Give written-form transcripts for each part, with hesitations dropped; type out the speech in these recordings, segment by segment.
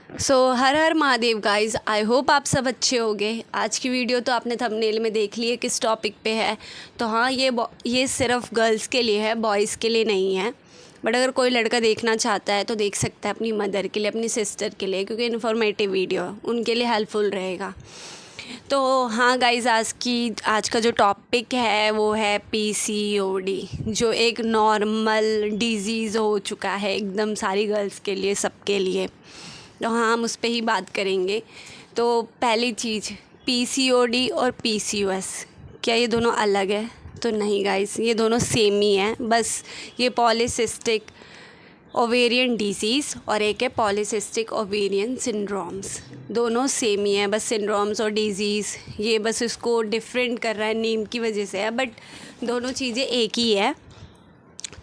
Her her Mahadev guys, I hope आप सब अच्छे होंगे। आज की वीडियो तो आपने थंबनेल में देख ली है किस टॉपिक पे है। तो हाँ, ये सिर्फ गर्ल्स के लिए है, बॉयज़ के लिए नहीं है। बट अगर कोई लड़का देखना चाहता है तो देख सकता है, अपनी मदर के लिए, अपनी सिस्टर के लिए, क्योंकि इन्फॉर्मेटिव वीडियो उनके लिए हेल्पफुल रहेगा। तो हाँ गाइस, आज का जो टॉपिक है वो है PCOD, जो एक नॉर्मल डिजीज़ हो चुका है एकदम सारी गर्ल्स के लिए, सबके लिए। तो हाँ, हम उस पर ही बात करेंगे। तो पहली चीज़, PCOD और PCOS, क्या ये दोनों अलग है? तो नहीं गाइस, ये दोनों सेम ही हैं। बस ये पॉलीसिस्टिक ओवेरियन डिजीज़ और एक है पॉलीसिस्टिक ओवेरियन सिंड्रोम्स। दोनों सेम ही हैं, बस सिंड्रोम्स और डिजीज़ ये बस इसको डिफरेंट कर रहा है नेम की वजह से है, बट दोनों चीज़ें एक ही है।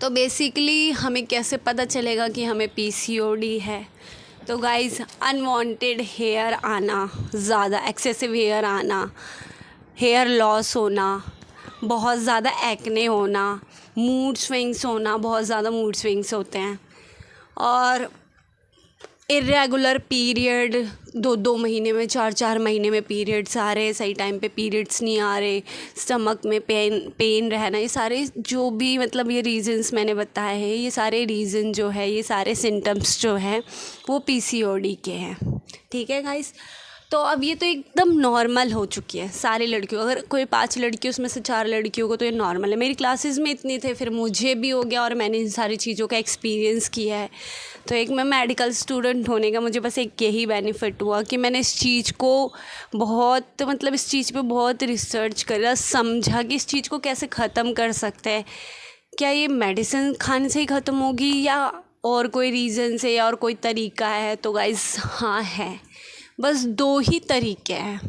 तो बेसिकली हमें कैसे पता चलेगा कि हमें PCOD है? तो गाइस, अनवांटेड हेयर आना, ज़्यादा एक्सेसिव हेयर आना, हेयर लॉस होना, बहुत ज़्यादा एक्ने होना, मूड स्विंग्स होना, बहुत ज़्यादा मूड स्विंग्स होते हैं, और इरेगुलर पीरियड, 2-2 महीने में, 4-4 महीने में पीरियड्स आ रहे, सही टाइम पे पीरियड्स नहीं आ रहे, स्टमक में पेन रहना, ये सारे जो भी मतलब ये रीज़न्स मैंने बताए हैं, ये सारे रीज़न जो है, ये सारे सिम्टम्स जो हैं वो PCOD के हैं। ठीक है गाइस। तो अब ये तो एकदम नॉर्मल हो चुकी है सारी लड़कियों। अगर कोई 5 लड़की उसमें से 4 लड़कियों को तो ये नॉर्मल है। मेरी क्लासेस में इतने थे, फिर मुझे भी हो गया और मैंने इन सारी चीज़ों का एक्सपीरियंस किया है। तो एक मैं मेडिकल स्टूडेंट होने का मुझे बस एक यही बेनिफिट हुआ कि मैंने इस चीज़ को बहुत मतलब इस चीज़ पे बहुत रिसर्च करा, समझा कि इस चीज़ को कैसे ख़त्म कर सकते हैं। क्या ये मेडिसिन खाने से ही ख़त्म होगी या और कोई रीज़न से या और कोई तरीका है? तो गाइस हाँ है, बस 2 ही तरीके हैं।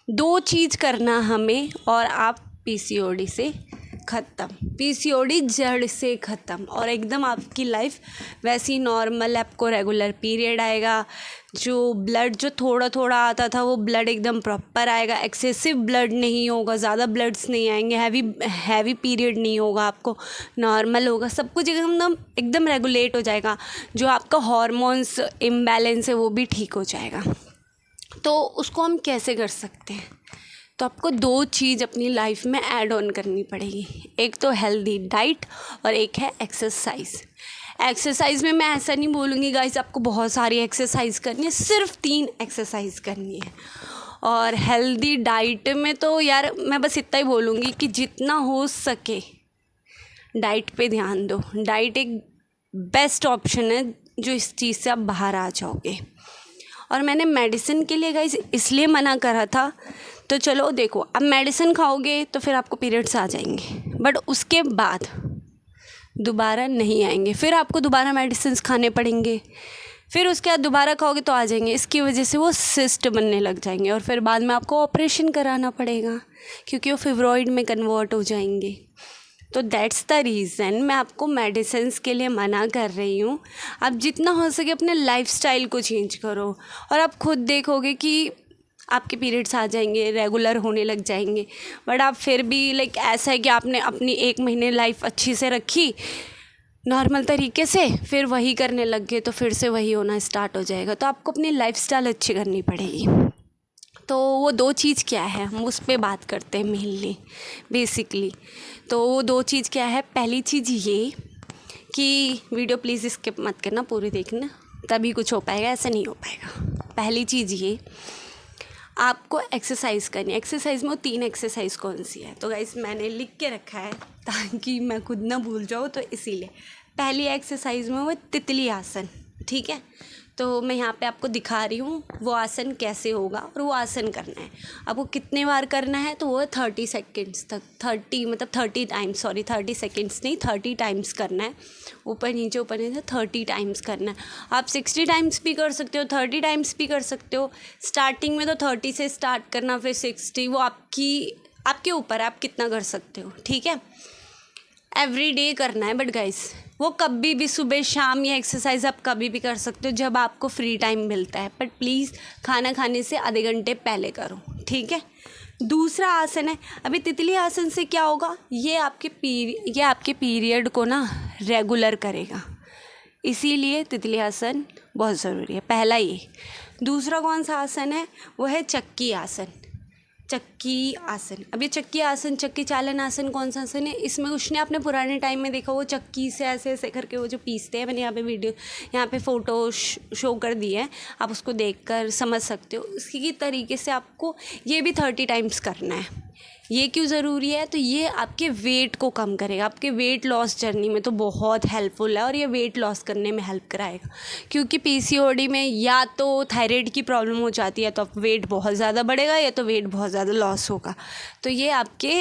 2 चीज़ करना हमें और आप PCOD से ख़त्म, PCOD जड़ से ख़त्म, और एकदम आपकी लाइफ वैसी नॉर्मल, आपको रेगुलर पीरियड आएगा, जो ब्लड जो थोड़ा थोड़ा आता था वो ब्लड एकदम प्रॉपर आएगा, एक्सेसिव ब्लड नहीं होगा, ज़्यादा ब्लड्स नहीं आएंगे, हैवी पीरियड नहीं होगा, आपको नॉर्मल होगा, सब कुछ एकदम रेगुलेट हो जाएगा। जो आपका हार्मोन्स इम्बैलेंस है वो भी ठीक हो जाएगा। तो उसको हम कैसे कर सकते हैं? तो आपको 2 चीज़ अपनी लाइफ में ऐड ऑन करनी पड़ेगी। एक तो हेल्दी डाइट और एक है एक्सरसाइज। एक्सरसाइज में मैं ऐसा नहीं बोलूँगी गाइस आपको बहुत सारी एक्सरसाइज करनी है, सिर्फ 3 एक्सरसाइज करनी है। और हेल्दी डाइट में तो यार मैं बस इतना ही बोलूँगी कि जितना हो सके डाइट पे ध्यान दो। डाइट एक बेस्ट ऑप्शन है जो इस चीज़ से आप बाहर आ जाओगे। और मैंने मेडिसिन के लिए गाइस इसलिए मना करा था, तो चलो देखो, अब मेडिसिन खाओगे तो फिर आपको पीरियड्स आ जाएंगे, बट उसके बाद दोबारा नहीं आएंगे, फिर आपको दोबारा मेडिसिन खाने पड़ेंगे, फिर उसके बाद दोबारा खाओगे तो आ जाएंगे। इसकी वजह से वो सिस्ट बनने लग जाएंगे और फिर बाद में आपको ऑपरेशन कराना पड़ेगा, क्योंकि वो फिब्रॉइड में कन्वर्ट हो जाएंगे। तो दैट्स द रीज़न मैं आपको मेडिसिन्स के लिए मना कर रही हूँ। आप जितना हो सके अपने लाइफस्टाइल को चेंज करो, और आप खुद देखोगे कि आपके पीरियड्स आ जाएंगे, रेगुलर होने लग जाएंगे। बट आप फिर भी लाइक ऐसा है कि आपने अपनी 1 महीने लाइफ अच्छी से रखी नॉर्मल तरीके से, फिर वही करने लग गए तो फिर से वही होना स्टार्ट हो जाएगा। तो आपको अपनी लाइफस्टाइल अच्छी करनी पड़ेगी। तो वो 2 चीज़ क्या है, हम उस पर बात करते हैं मेनली बेसिकली। तो वो 2 चीज़ क्या है? पहली चीज़ ये कि वीडियो प्लीज़ स्किप मत करना, पूरी देखना, तभी कुछ हो पाएगा, ऐसे नहीं हो पाएगा। पहली चीज़ ये, आपको एक्सरसाइज करनी है। एक्सरसाइज में वो 3 एक्सरसाइज कौन सी है? तो गाइस मैंने लिख के रखा है ताकि मैं खुद ना भूल जाऊँ, तो इसीलिए पहली एक्सरसाइज में वो तितली आसन। ठीक है, तो मैं यहाँ पे आपको दिखा रही हूँ वो आसन कैसे होगा, और वो आसन करना है आपको कितने बार करना है। तो वो 30 सेकेंड्स तक, 30 टाइम्स, सॉरी 30 सेकेंड्स नहीं, 30 टाइम्स करना है। ऊपर नीचे 30 टाइम्स करना है। आप 60 टाइम्स भी कर सकते हो, 30 टाइम्स भी कर सकते हो। स्टार्टिंग में तो 30 से स्टार्ट करना, फिर 60, वो आपके ऊपर है, आप कितना कर सकते हो। ठीक है, एवरी डे करना है, बट गाइस वो कभी भी सुबह शाम ये एक्सरसाइज आप कभी भी कर सकते हो जब आपको फ्री टाइम मिलता है, बट प्लीज़ खाना खाने से आधे घंटे पहले करो। ठीक है, दूसरा आसन है, अभी तितली आसन से क्या होगा, ये आपके पीरियड को ना रेगुलर करेगा। इसीलिए तितली आसन बहुत ज़रूरी है। पहला ये। दूसरा कौन सा आसन है, वो है चक्की आसन। चक्की आसन, अब ये चक्की आसन, चक्की चालन आसन कौन सा आसन है, इसमें कुछ नहीं, आपने पुराने टाइम में देखा वो चक्की से ऐसे ऐसे करके वो जो पीसते हैं, मैंने यहाँ पे वीडियो, यहाँ पे फ़ोटो शो कर दी है, आप उसको देखकर समझ सकते हो। इसी तरीके से आपको ये भी 30 टाइम्स करना है। ये क्यों ज़रूरी है, तो ये आपके वेट को कम करेगा, आपके वेट लॉस जर्नी में तो बहुत हेल्पफुल है और ये वेट लॉस करने में हेल्प कराएगा। क्योंकि पीसीओडी में या तो थायराइड की प्रॉब्लम हो जाती है, तो आप वेट बहुत ज़्यादा बढ़ेगा, या तो वेट बहुत ज़्यादा लॉस होगा। तो ये आपके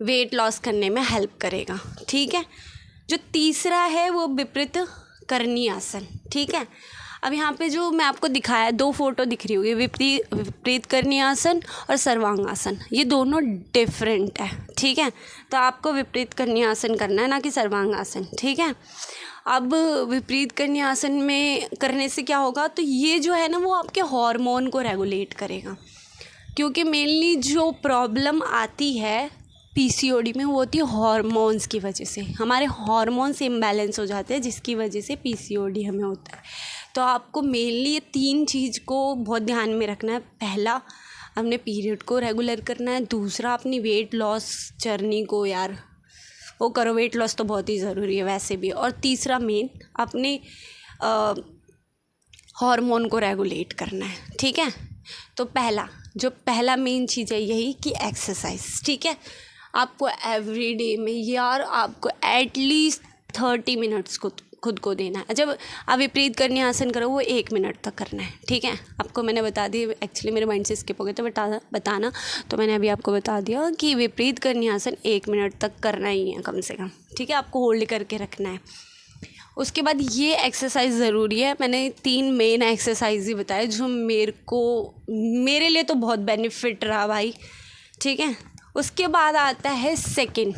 वेट लॉस करने में हेल्प करेगा। ठीक है। जो तीसरा है वो विपरीत करनी आसन। ठीक है। अब यहाँ पे जो मैं आपको दिखाया, 2 फोटो दिख रही होगी, विपरीत करनी आसन और सर्वांग आसन, ये दोनों डिफरेंट है। ठीक है। तो आपको विपरीत करनी आसन करना है, ना कि सर्वांग आसन। ठीक है। अब विपरीत करनी आसन में करने से क्या होगा, तो ये जो है ना वो आपके हार्मोन को रेगुलेट करेगा। क्योंकि मेनली जो प्रॉब्लम आती है पीसीओडी में वो होती है हार्मोन्स की वजह से, हमारे हार्मोन्स इम्बैलेंस हो जाते हैं, जिसकी वजह से पीसीओडी हमें होता है। तो आपको मेनली ये 3 चीज़ को बहुत ध्यान में रखना है। पहला, अपने पीरियड को रेगुलर करना है। दूसरा, अपनी वेट लॉस जर्नी को यार वो करो, वेट लॉस तो बहुत ही ज़रूरी है वैसे भी। और तीसरा मेन, अपने हार्मोन को रेगुलेट करना है। ठीक है। तो पहला मेन चीज़ है यही कि एक्सरसाइज। ठीक है। आपको एवरी डे में यार आपको एटलीस्ट 30 मिनट्स खुद को देना है। जब आप विपरीत करनी आसन करो वो 1 मिनट तक करना है। ठीक है। आपको मैंने बता दी, एक्चुअली मेरे माइंड से स्किप हो गया तो बताना, तो मैंने अभी आपको बता दिया कि विपरीत करनी आसन 1 मिनट तक करना ही है कम से कम। ठीक है। आपको होल्ड करके रखना है। उसके बाद ये एक्सरसाइज ज़रूरी है। मैंने 3 मेन एक्सरसाइज ही बताए जो मेरे लिए तो बहुत बेनिफिट रहा भाई। ठीक है। उसके बाद आता है second,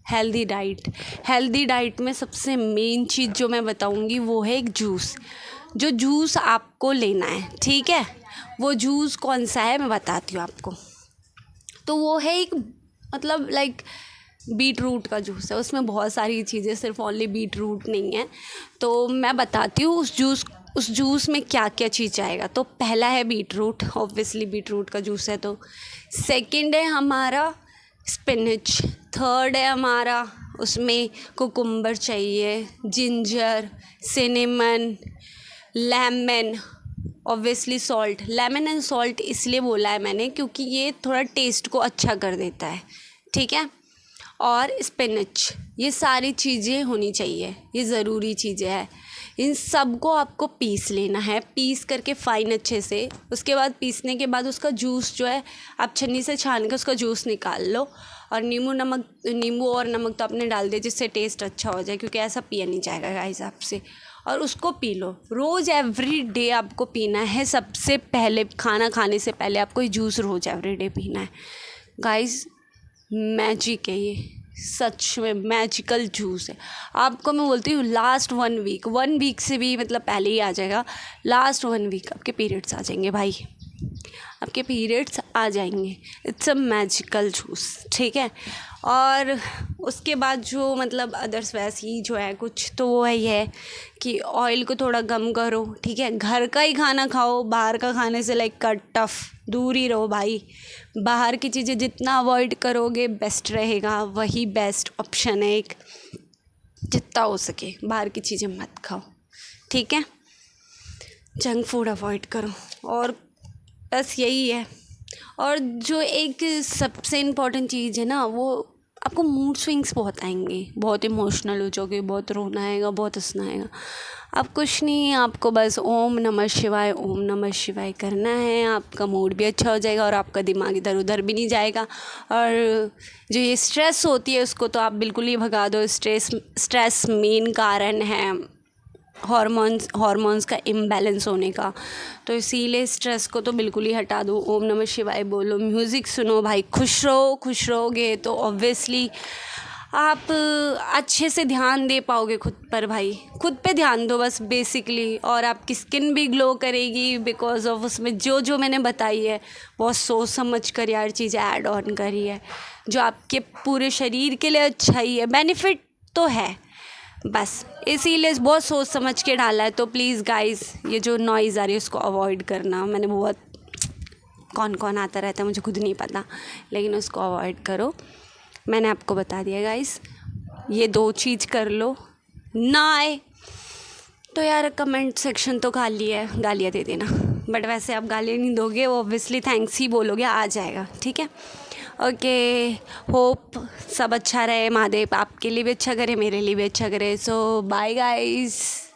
healthy diet. Healthy diet में सबसे मेन चीज़ जो मैं बताऊंगी वो है एक जूस। जो जूस आपको लेना है, ठीक है, वो जूस कौन सा है मैं बताती हूँ आपको। तो वो है एक मतलब लाइक बीट रूट का जूस है। उसमें बहुत सारी चीज़ें, सिर्फ ओनली बीट रूट नहीं है। तो मैं बताती हूँ उस जूस में क्या क्या चीज़ आएगा। तो पहला है beetroot, obviously beetroot का जूस है। तो सेकंड है हमारा स्पिनच। थर्ड है हमारा उसमें कुकुम्बर चाहिए, ginger, cinnamon, lemon, obviously salt. Lemon and salt इसलिए बोला है मैंने क्योंकि ये थोड़ा टेस्ट को अच्छा कर देता है। ठीक है। और स्पिनच, ये सारी चीज़ें होनी चाहिए, ये ज़रूरी चीज़ें हैं। इन सब को आपको पीस लेना है, पीस करके फ़ाइन अच्छे से। उसके बाद पीसने के बाद उसका जूस जो है आप छन्नी से छान के उसका जूस निकाल लो। और नींबू और नमक तो आपने डाल दिया जिससे टेस्ट अच्छा हो जाए, क्योंकि ऐसा पिया नहीं जाएगा गाइस आपसे। और उसको पी लो रोज़, एवरी डे आपको पीना है। सबसे पहले खाना खाने से पहले आपको ये जूस रोज़ एवरी डे पीना है गाइस। मैजिक है ये, सच में मैजिकल जूस है। आपको मैं बोलती हूँ लास्ट 1 वीक से भी मतलब पहले ही आ जाएगा। लास्ट 1 वीक आपके पीरियड्स आ जाएंगे भाई, आपके पीरियड्स आ जाएंगे। It's a magical juice. ठीक है। और उसके बाद जो मतलब अदर्स वैसे ही जो है कुछ, तो वो है ये कि ऑयल को थोड़ा कम करो। ठीक है। घर का ही खाना खाओ, बाहर का खाने से लाइक कट ऑफ दूर ही रहो भाई। बाहर की चीज़ें जितना अवॉइड करोगे बेस्ट रहेगा, वही बेस्ट ऑप्शन है एक। जितना हो सके बाहर की चीज़ें मत खाओ। ठीक है। जंक फूड अवॉइड करो। और बस यही है। और जो एक सबसे इम्पॉर्टेंट चीज़ है ना, वो आपको मूड स्विंग्स बहुत आएंगे, बहुत इमोशनल हो जाओगे, बहुत रोना आएगा, बहुत हंसना आएगा। अब कुछ नहीं, आपको बस ओम नमः शिवाय करना है। आपका मूड भी अच्छा हो जाएगा और आपका दिमाग इधर उधर भी नहीं जाएगा। और जो ये स्ट्रेस होती है उसको तो आप बिल्कुल ही भगा दो। स्ट्रेस मेन कारण है हार्मोन्स का इम्बैलेंस होने का। तो इसीलिए स्ट्रेस को तो बिल्कुल ही हटा दो। ओम नमः शिवाय बोलो, म्यूज़िक सुनो भाई, खुश रहोगे तो ऑब्वियसली आप अच्छे से ध्यान दे पाओगे खुद पर भाई। खुद पे ध्यान दो बस बेसिकली, और आपकी स्किन भी ग्लो करेगी बिकॉज ऑफ उसमें जो मैंने बताई है बहुत सोच समझ कर यार चीज़ें ऐड ऑन करी है, जो आपके पूरे शरीर के लिए अच्छा ही है। बेनिफिट तो है बस इसीलिए बहुत सोच समझ के डाला है। तो प्लीज़ गाइस, ये जो नॉइज़ आ रही है उसको अवॉइड करना। मैंने बहुत, कौन कौन आता रहता है मुझे खुद नहीं पता, लेकिन उसको अवॉइड करो। मैंने आपको बता दिया गाइस, ये 2 चीज़ कर लो। ना आए तो यार कमेंट सेक्शन तो खाली है, गालियाँ दे देना। बट वैसे आप गालियाँ नहीं दोगे, वो ऑब्वियसली थैंक्स ही बोलोगे, आ जाएगा, ठीक है। ओके, होप सब अच्छा रहे, महादेव आपके लिए भी अच्छा करे, मेरे लिए भी अच्छा करे। सो बाय गाइस।